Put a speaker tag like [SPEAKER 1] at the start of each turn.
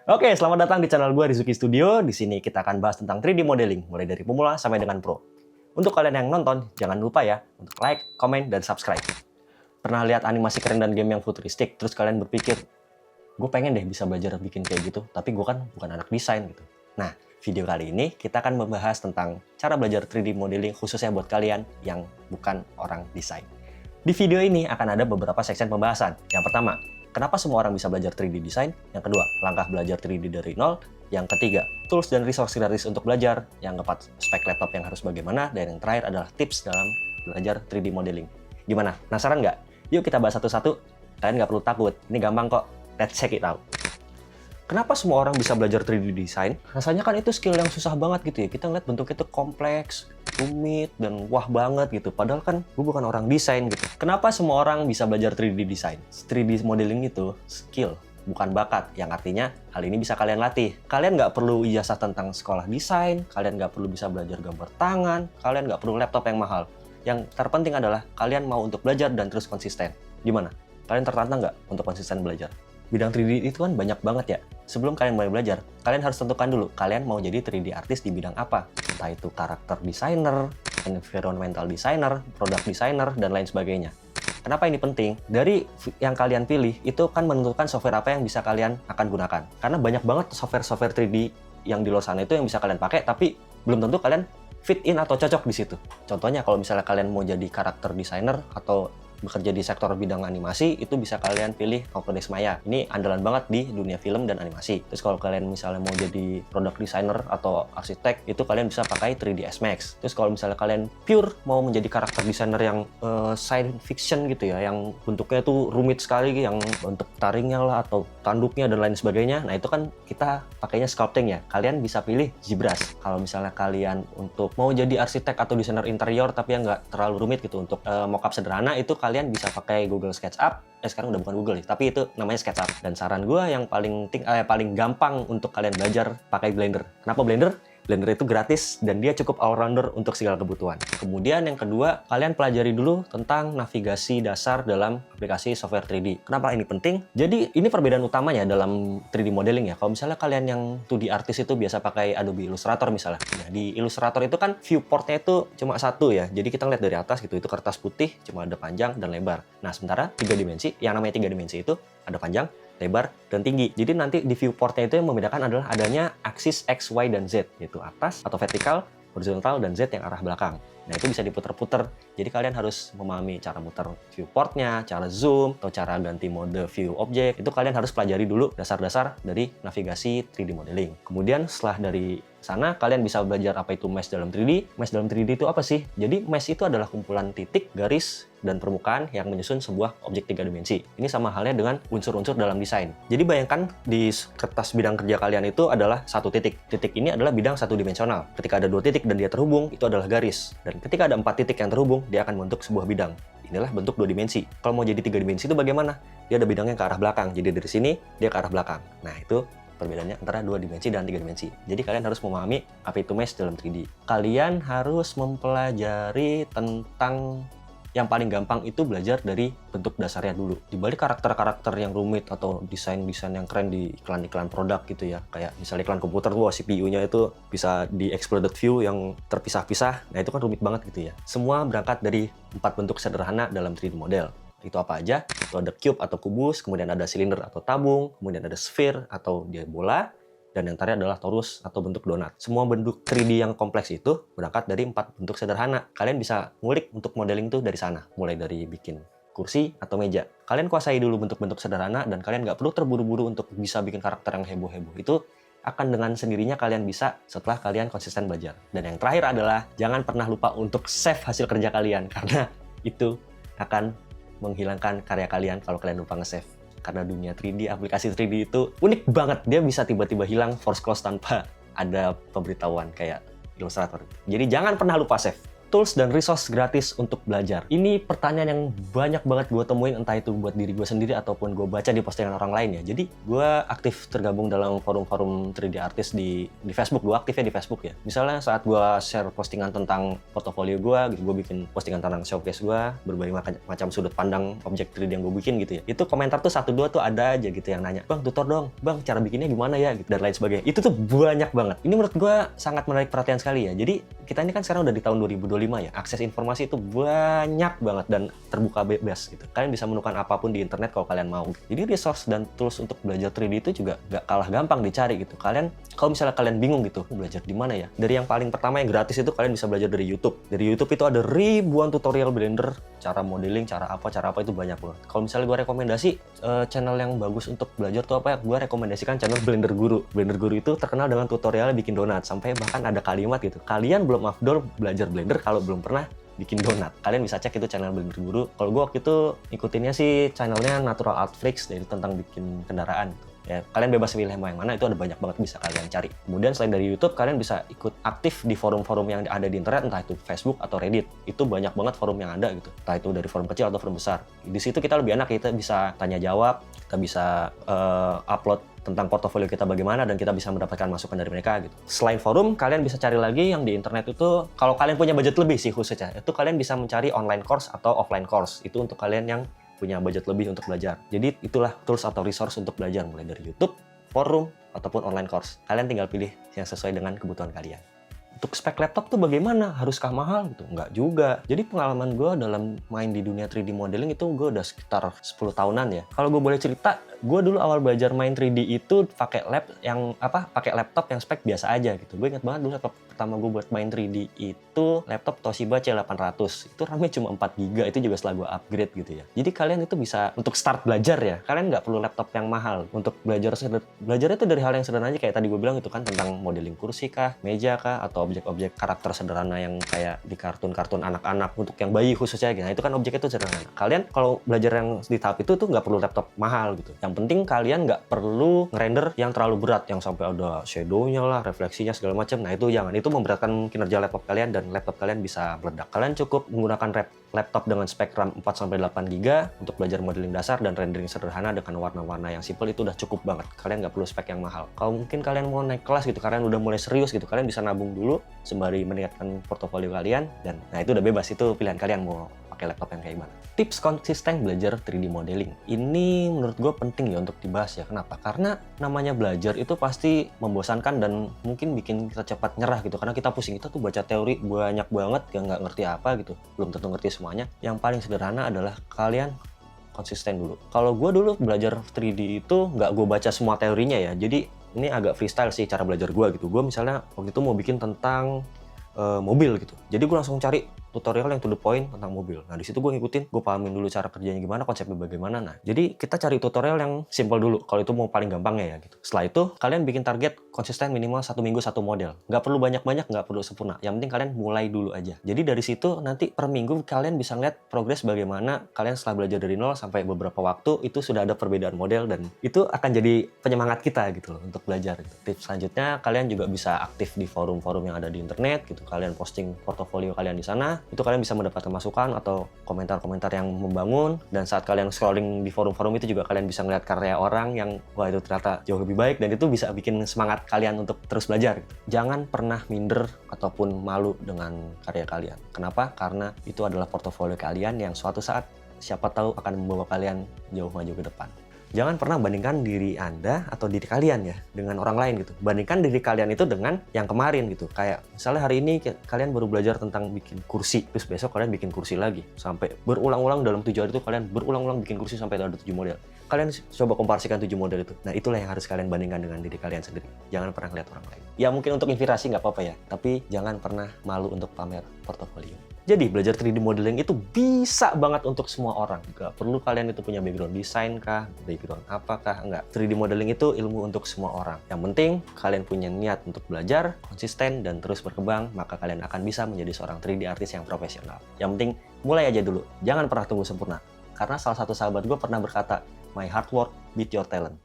[SPEAKER 1] Oke, selamat datang di channel gue Rizuki Studio. Di sini kita akan bahas tentang 3D modeling, mulai dari pemula sampai dengan pro. Untuk kalian yang nonton, jangan lupa ya untuk like, komen, dan subscribe. Pernah lihat animasi keren dan game yang futuristik, terus kalian berpikir, gue pengen deh bisa belajar bikin kayak gitu, tapi gue kan bukan anak desain gitu. Nah, video kali ini kita akan membahas tentang cara belajar 3D modeling khususnya buat kalian yang bukan orang desain. Di video ini akan ada beberapa section pembahasan. Yang pertama, kenapa semua orang bisa belajar 3D design? Yang kedua, langkah belajar 3D dari nol. Yang ketiga, tools dan resource gratis untuk belajar. Yang keempat, spek laptop yang harus bagaimana. Dan yang terakhir adalah tips dalam belajar 3D modeling. Gimana? Penasaran nggak? Yuk kita bahas satu-satu. Kalian nggak perlu takut. Ini gampang kok. Let's check it out. Kenapa semua orang bisa belajar 3D design? Rasanya kan itu skill yang susah banget gitu ya. Kita ngeliat bentuknya itu kompleks, rumit, dan wah banget gitu. Padahal kan gue bukan orang desain gitu. Kenapa semua orang bisa belajar 3D design? 3D modeling itu skill, bukan bakat. Yang artinya hal ini bisa kalian latih. Kalian nggak perlu ijazah tentang sekolah desain, kalian nggak perlu bisa belajar gambar tangan, kalian nggak perlu laptop yang mahal. Yang terpenting adalah kalian mau untuk belajar dan terus konsisten. Gimana? Kalian tertantang nggak untuk konsisten belajar? Bidang 3D itu kan banyak banget ya. Sebelum kalian mulai belajar, kalian harus tentukan dulu kalian mau jadi 3D artist di bidang apa. Entah itu karakter designer, environmental designer, product designer, dan lain sebagainya. Kenapa ini penting? Dari yang kalian pilih, itu kan menentukan software apa yang bisa kalian akan gunakan. Karena banyak banget software 3D yang di luar sana itu yang bisa kalian pakai, tapi belum tentu kalian fit in atau cocok di situ. Contohnya kalau misalnya kalian mau jadi karakter designer atau bekerja di sektor bidang animasi, itu bisa kalian pilih Autodesk Maya. Ini andalan banget di dunia film dan animasi. Terus kalau kalian misalnya mau jadi product designer atau arsitek, itu kalian bisa pakai 3ds Max. Terus kalau misalnya kalian pure mau menjadi karakter designer yang science fiction gitu ya, yang bentuknya itu rumit sekali, yang bentuk taringnya lah atau tanduknya dan lain sebagainya, nah itu kan kita pakainya sculpting ya. Kalian bisa pilih ZBrush. Kalau misalnya kalian untuk mau jadi arsitek atau desainer interior tapi yang nggak terlalu rumit gitu, untuk mockup sederhana, itu kalian bisa pakai Google SketchUp. Sekarang udah bukan Google ya, tapi itu namanya SketchUp. Dan saran gue yang paling gampang untuk kalian belajar pakai Blender. Kenapa Blender? Blender itu gratis dan dia cukup all-rounder untuk segala kebutuhan. Kemudian yang kedua, kalian pelajari dulu tentang navigasi dasar dalam aplikasi software 3D. Kenapa ini penting? Jadi ini perbedaan utamanya dalam 3D modeling ya. Kalau misalnya kalian yang 2D artist itu biasa pakai Adobe Illustrator misalnya. Nah, di Illustrator itu kan viewportnya itu cuma satu ya. Jadi kita ngeliat dari atas gitu, itu kertas putih, cuma ada panjang dan lebar. Nah, sementara 3 dimensi, yang namanya 3 dimensi itu ada panjang, lebar, dan tinggi. Jadi nanti di viewportnya itu yang membedakan adalah adanya aksis X, Y, dan Z, yaitu atas atau vertikal, horizontal, dan Z yang arah belakang. Nah, itu bisa diputer-puter. Jadi kalian harus memahami cara muter viewportnya, cara zoom, atau cara ganti mode view objek. Itu kalian harus pelajari dulu dasar-dasar dari navigasi 3D modeling. Kemudian setelah dari sana, kalian bisa belajar apa itu mesh dalam 3D. Mesh dalam 3D itu apa sih? Jadi mesh itu adalah kumpulan titik, garis, dan permukaan yang menyusun sebuah objek 3 dimensi. Ini sama halnya dengan unsur-unsur dalam desain. Jadi bayangkan di kertas bidang kerja kalian itu adalah satu titik. Titik ini adalah bidang satu dimensional. Ketika ada 2 titik dan dia terhubung, itu adalah garis. Dan ketika ada 4 titik yang terhubung, dia akan membentuk sebuah bidang. Inilah bentuk 2 dimensi. Kalau mau jadi 3 dimensi itu bagaimana? Dia ada bidangnya ke arah belakang. Jadi dari sini, dia ke arah belakang. Nah, itu perbedaannya antara 2 dimensi dan 3 dimensi. Jadi kalian harus memahami apa itu mesh dalam 3D. Kalian harus mempelajari tentang yang paling gampang itu belajar dari bentuk dasarnya dulu. Di balik karakter-karakter yang rumit atau desain-desain yang keren di iklan-iklan produk gitu ya. Kayak misalnya iklan komputer, wah CPU-nya itu bisa di exploded view yang terpisah-pisah. Nah, itu kan rumit banget gitu ya. Semua berangkat dari 4 bentuk sederhana dalam 3D model. Itu apa aja? Itu ada cube atau kubus, kemudian ada silinder atau tabung, kemudian ada sphere atau dia bola, dan yang terakhir adalah torus atau bentuk donat. Semua bentuk 3D yang kompleks itu berangkat dari 4 bentuk sederhana. Kalian bisa ngulik untuk modeling itu dari sana, mulai dari bikin kursi atau meja. Kalian kuasai dulu bentuk-bentuk sederhana dan kalian nggak perlu terburu-buru untuk bisa bikin karakter yang heboh-heboh. Itu akan dengan sendirinya kalian bisa setelah kalian konsisten belajar. Dan yang terakhir adalah jangan pernah lupa untuk save hasil kerja kalian, karena itu akan menghilangkan karya kalian kalau kalian lupa nge-save. Karena dunia 3D, aplikasi 3D itu unik banget. Dia bisa tiba-tiba hilang force close tanpa ada pemberitahuan kayak Illustrator. Jadi jangan pernah lupa save. Tools dan resource gratis untuk belajar. Ini pertanyaan yang banyak banget gue temuin, entah itu buat diri gue sendiri ataupun gue baca di postingan orang lain ya. Jadi gue aktif tergabung dalam forum-forum 3D artist di Facebook. Gue aktifnya di Facebook ya. Misalnya saat gue share postingan tentang portofolio gue, gitu, gue bikin postingan tentang showcase gue, berbagai macam sudut pandang objek 3D yang gue bikin gitu ya. Itu komentar tuh 1-2 tuh ada aja gitu yang nanya, "Bang, tutor dong, Bang, cara bikinnya gimana ya?" gitu, dan lain sebagainya. Itu tuh banyak banget. Ini menurut gue sangat menarik perhatian sekali ya. Jadi kita ini kan sekarang udah di tahun 2025 ya, akses informasi itu banyak banget dan terbuka bebas gitu. Kalian bisa menemukan apapun di internet kalau kalian mau. Jadi resource dan tools untuk belajar 3D itu juga gak kalah gampang dicari gitu. Kalau misalnya kalian bingung gitu, belajar di mana ya? Dari yang paling pertama yang gratis itu kalian bisa belajar dari YouTube. Dari YouTube itu ada ribuan tutorial Blender, cara modeling, cara apa itu banyak banget. Kalau misalnya gue rekomendasi channel yang bagus untuk belajar tuh apa ya? Gue rekomendasikan channel Blender Guru. Blender Guru itu terkenal dengan tutorialnya bikin donat, sampai bahkan ada kalimat gitu, kalian belum afdol belajar Blender kalau belum pernah bikin donat. Kalian bisa cek itu channel Blender Guru. Kalau gue waktu itu ikutinnya sih channelnya Natural Art Freaks, yaitu tentang bikin kendaraan gitu. Ya, kalian bebas pilih yang mana, itu ada banyak banget bisa kalian cari. Kemudian selain dari YouTube, kalian bisa ikut aktif di forum-forum yang ada di internet, entah itu Facebook atau Reddit. Itu banyak banget forum yang ada gitu. Entah itu dari forum kecil atau forum besar. Di situ kita lebih enak, kita bisa tanya jawab, kita bisa upload tentang portofolio kita bagaimana, dan kita bisa mendapatkan masukan dari mereka gitu. Selain forum, kalian bisa cari lagi yang di internet itu, kalau kalian punya budget lebih sih khususnya, itu kalian bisa mencari online course atau offline course. Itu untuk kalian yang punya budget lebih untuk belajar. Jadi itulah tools atau resource untuk belajar, mulai dari YouTube, forum, ataupun online course. Kalian tinggal pilih yang sesuai dengan kebutuhan kalian. Untuk spek laptop tuh bagaimana? Haruskah mahal gitu? Enggak juga. Jadi pengalaman gue dalam main di dunia 3D modeling itu gue udah sekitar 10 tahunan ya. Kalau gue boleh cerita, gue dulu awal belajar main 3D itu pakai laptop yang spek biasa aja gitu. Gue ingat banget dulu laptop pertama gue buat main 3D itu laptop Toshiba C800. Itu RAM-nya cuma 4GB, itu juga setelah gue upgrade gitu ya. Jadi kalian itu bisa untuk start belajar ya. Kalian nggak perlu laptop yang mahal untuk belajarnya itu dari hal yang sederhana aja, kayak tadi gue bilang itu kan, tentang modeling kursi kah, meja kah, atau objek-objek karakter sederhana yang kayak di kartun-kartun anak-anak untuk yang bayi khususnya gitu. Nah, itu kan objeknya itu sederhana. Kalian kalau belajar yang di tahap itu tuh nggak perlu laptop mahal gitu. Yang penting kalian nggak perlu ngerender yang terlalu berat, yang sampai ada shadow-nya lah, refleksinya segala macam. Nah, itu jangan. Itu memberatkan kinerja laptop kalian dan laptop kalian bisa meledak. Kalian cukup menggunakan laptop dengan spek RAM 4-8GB untuk belajar modeling dasar dan rendering sederhana dengan warna-warna yang simple. Itu udah cukup banget. Kalian nggak perlu spek yang mahal. Kalau mungkin kalian mau naik kelas gitu, kalian udah mulai serius gitu, kalian bisa nabung dulu sembari meningkatkan portofolio kalian, dan nah itu udah bebas, itu pilihan kalian mau pakai laptop yang kayak gimana. Tips konsisten belajar 3D modeling. Ini menurut gue penting ya untuk dibahas ya. Kenapa? Karena namanya belajar itu pasti membosankan dan mungkin bikin kita cepat nyerah gitu. Karena kita pusing, kita tuh baca teori banyak banget, yang nggak ngerti apa gitu. Belum tentu ngerti semuanya. Yang paling sederhana adalah kalian konsisten dulu. Kalau gue dulu belajar 3D itu nggak gue baca semua teorinya ya. Jadi ini agak freestyle sih cara belajar gue gitu. Gue misalnya waktu itu mau bikin tentang mobil gitu. Jadi gue langsung cari tutorial yang to the point tentang mobil. Nah, di situ gue ngikutin, gue pahamin dulu cara kerjanya gimana, konsepnya bagaimana. Nah, jadi kita cari tutorial yang simple dulu, kalau itu mau paling gampangnya ya gitu. Setelah itu, kalian bikin target konsisten minimal 1 minggu 1 model. Nggak perlu banyak-banyak, nggak perlu sempurna. Yang penting kalian mulai dulu aja. Jadi dari situ nanti per minggu kalian bisa ngeliat progres bagaimana kalian setelah belajar dari nol sampai beberapa waktu itu sudah ada perbedaan model, dan itu akan jadi penyemangat kita gitu loh untuk belajar gitu. Tips selanjutnya, kalian juga bisa aktif di forum-forum yang ada di internet gitu. Kalian posting portofolio kalian di sana. Itu kalian bisa mendapatkan masukan atau komentar-komentar yang membangun, dan saat kalian scrolling di forum-forum itu juga kalian bisa ngeliat karya orang yang wah itu ternyata jauh lebih baik, dan itu bisa bikin semangat kalian untuk terus belajar. Jangan pernah minder ataupun malu dengan karya kalian. Kenapa? Karena itu adalah portofolio kalian yang suatu saat siapa tahu akan membawa kalian jauh maju ke depan. Jangan pernah bandingkan diri Anda atau diri kalian ya dengan orang lain gitu. Bandingkan diri kalian itu dengan yang kemarin gitu. Kayak misalnya hari ini kalian baru belajar tentang bikin kursi, terus besok kalian bikin kursi lagi. Sampai berulang-ulang dalam 7 hari itu kalian berulang-ulang bikin kursi sampai ada 7 model. Kalian coba komparasikan 7 model itu. Nah, itulah yang harus kalian bandingkan dengan diri kalian sendiri. Jangan pernah lihat orang lain. Ya mungkin untuk inspirasi nggak apa-apa ya, tapi jangan pernah malu untuk pamer portofolio. Jadi belajar 3D modeling itu bisa banget untuk semua orang. Gak perlu kalian itu punya background desain kah, background apakah, enggak. 3D modeling itu ilmu untuk semua orang. Yang penting kalian punya niat untuk belajar, konsisten, dan terus berkembang, maka kalian akan bisa menjadi seorang 3D artist yang profesional. Yang penting mulai aja dulu, jangan pernah tunggu sempurna. Karena salah satu sahabat gue pernah berkata, "My hard work beat your talent."